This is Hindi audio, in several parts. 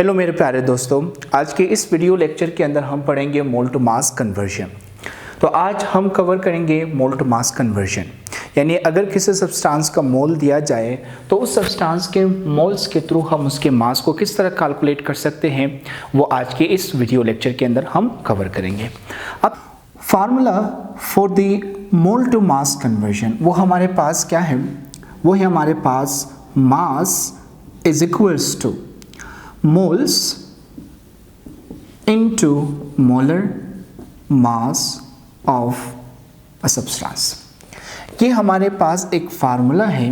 हेलो मेरे प्यारे दोस्तों, आज के इस वीडियो लेक्चर के अंदर हम पढ़ेंगे मोल टू मास कन्वर्जन। तो आज हम कवर करेंगे मोल टू मास कन्वर्जन, यानी अगर किसी सब्सटेंस का मोल दिया जाए तो उस सब्सटेंस के मोल्स के थ्रू हम उसके मास को किस तरह कैलकुलेट कर सकते हैं, वो आज के इस वीडियो लेक्चर के अंदर हम कवर करेंगे। अब formula for the mole to mass conversion वो हमारे पास क्या है, वो है हमारे पास mass is equals to moles into molar mass of a substance। ये हमारे पास एक फार्मूला है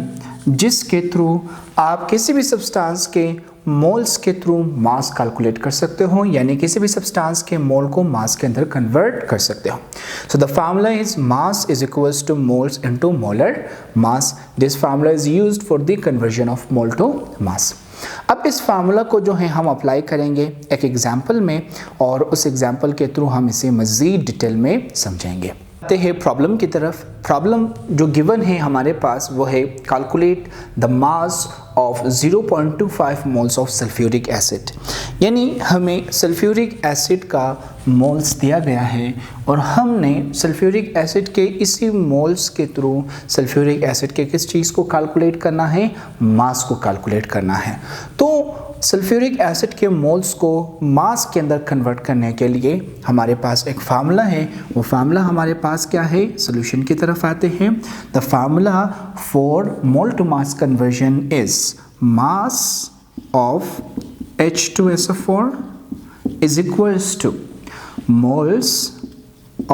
जिसके थ्रू आप किसी भी सब्सटेंस के मोल्स के थ्रू मास कैलकुलेट कर सकते हो, यानी किसी भी सब्सटेंस के मोल को मास के अंदर कन्वर्ट कर सकते हो। So the formula is mass is equals to moles into molar mass. This formula is used for the conversion of mole to mass. अब इस फार्मूला को जो है हम अप्लाई करेंगे एक एग्जाम्पल में, और उस एग्जाम्पल के थ्रू हम इसे मज़ीद डिटेल में समझेंगे। आते हैं प्रॉब्लम की तरफ। प्रॉब्लम जो गिवन है हमारे पास वो है calculate the mass of 0.25 moles of sulphuric acid, यानी हमें सल्फ्यूरिक एसिड का मोल्स दिया गया है और हमने सल्फ्यूरिक एसिड के इसी मोल्स के थ्रू सल्फ्यूरिक एसिड के किस चीज़ को कैलकुलेट करना है, मास को कैलकुलेट करना है। तो सल्फ्यूरिक एसिड के मोल्स को मास के अंदर कन्वर्ट करने के लिए हमारे पास एक फार्मूला है। वो फार्मूला हमारे पास क्या है, सॉल्यूशन की तरफ आते हैं। The formula for mole to mass conversion is mass of H2SO4 is equals to moles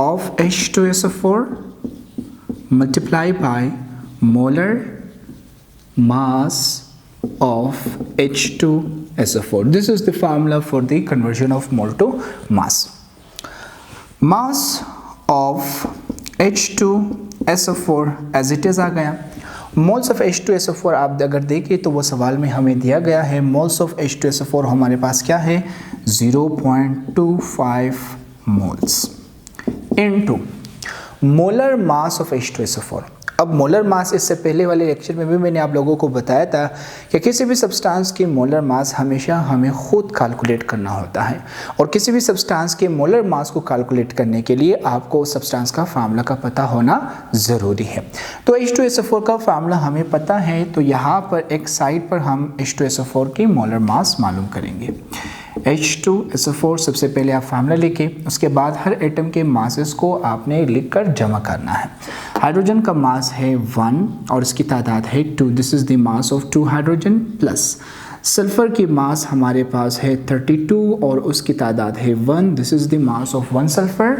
of H2SO4 multiplied by molar mass of H2SO4. This is the formula for the conversion of mole to mass. Mass of H2SO4 as it is आ गया। मोल्स ऑफ H2SO4 आप अगर देखें तो वो सवाल में हमें दिया गया है। मोल्स ऑफ H2SO4 हमारे पास क्या है, 0.25 moles into molar mass of H2SO4। अब मोलर मास, इससे पहले वाले लेक्चर में भी मैंने आप लोगों को बताया था कि किसी भी सब्सटेंस की मोलर मास हमेशा हमें खुद कैलकुलेट करना होता है, और किसी भी सब्सटेंस के मोलर मास को कैलकुलेट करने के लिए आपको सब्सटेंस का फार्मूला का पता होना ज़रूरी है। तो H2SO4 का फार्मूला हमें पता है, तो यहाँ पर एक साइड पर हम H2SO4 की मोलर मास मालूम करेंगे। H2SO4 सबसे पहले आप फार्मूला लिखे, उसके बाद हर एटम के मासेस को आपने लिखकर जमा करना है। हाइड्रोजन का मास है 1 और इसकी तादाद है 2, this is the mass of 2 hydrogen, plus sulphur की मास हमारे पास है 32 और उसकी तादाद है 1, this is the mass of 1 sulphur,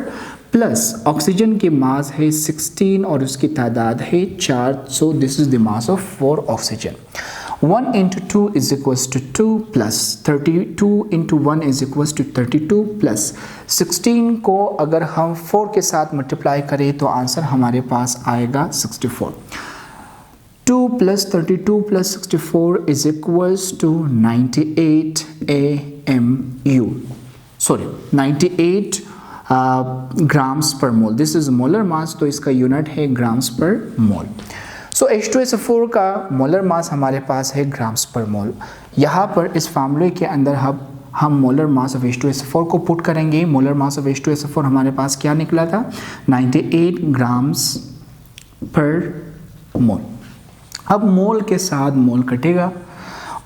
plus oxygen की मास है 16 और उसकी तादाद है 4, so this is the mass of 4 oxygen. 1 into 2 is equals to 2 plus 32 into 1 is equals to 32 plus 16 को अगर हम 4 के साथ मल्टीप्लाई करें तो आंसर हमारे पास आएगा 64। 2 plus 32 plus 64 is equals to 98 AMU, sorry 98 grams per mole। This is molar mass, तो इसका यूनिट है ग्राम्स पर मोल। सो H2SO4 का मोलर मास हमारे पास है ग्राम्स पर मोल। यहाँ पर इस फार्मूले के अंदर हम मोलर मास ऑफ H2SO4 को पुट करेंगे। मोलर मास ऑफ H2SO4 हमारे पास क्या निकला था, 98 ग्राम्स पर मोल। अब मोल के साथ मोल कटेगा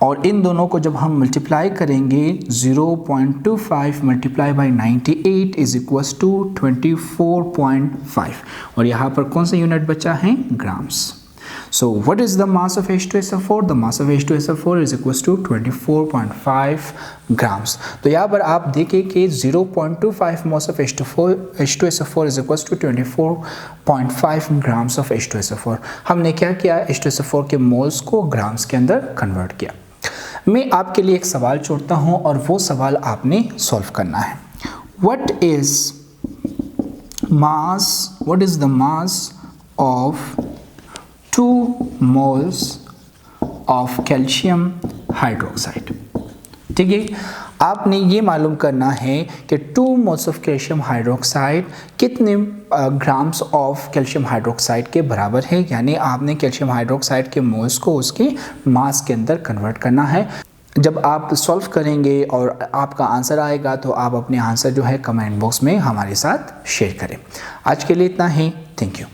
और इन दोनों को जब हम मल्टीप्लाई करेंगे 0.25 multiply by 98 is equals to 24.5, और यहाँ पर कौन सा यूनिट बचा है, grams. So what is the mass of H2SO4? The mass of H2SO4 is equals to 24.5 grams। तो यहाँ पर आप देखें कि 0.25 mass of H2SO4 is equals to 24.5 grams of H2SO4। हमने क्या किया, H2SO4 के मोल्स को ग्राम्स के अंदर कन्वर्ट किया। मैं आपके लिए एक सवाल छोड़ता हूँ और वो सवाल आपने सॉल्व करना है। What is the mass of 2 moles of calcium hydroxide? ठीक है, आपने ये मालूम करना है कि 2 मोल्स ऑफ कैल्शियम हाइड्रोक्साइड कितने ग्राम्स ऑफ कैल्शियम हाइड्रोक्साइड के बराबर है, यानी आपने कैल्शियम हाइड्रोक्साइड के मोल्स को उसके मास के अंदर कन्वर्ट करना है। जब आप सॉल्व करेंगे और आपका आंसर आएगा तो आप अपने आंसर जो है कमेंट बॉक्स में हमारे साथ शेयर करें। आज के लिए इतना ही। Thank you.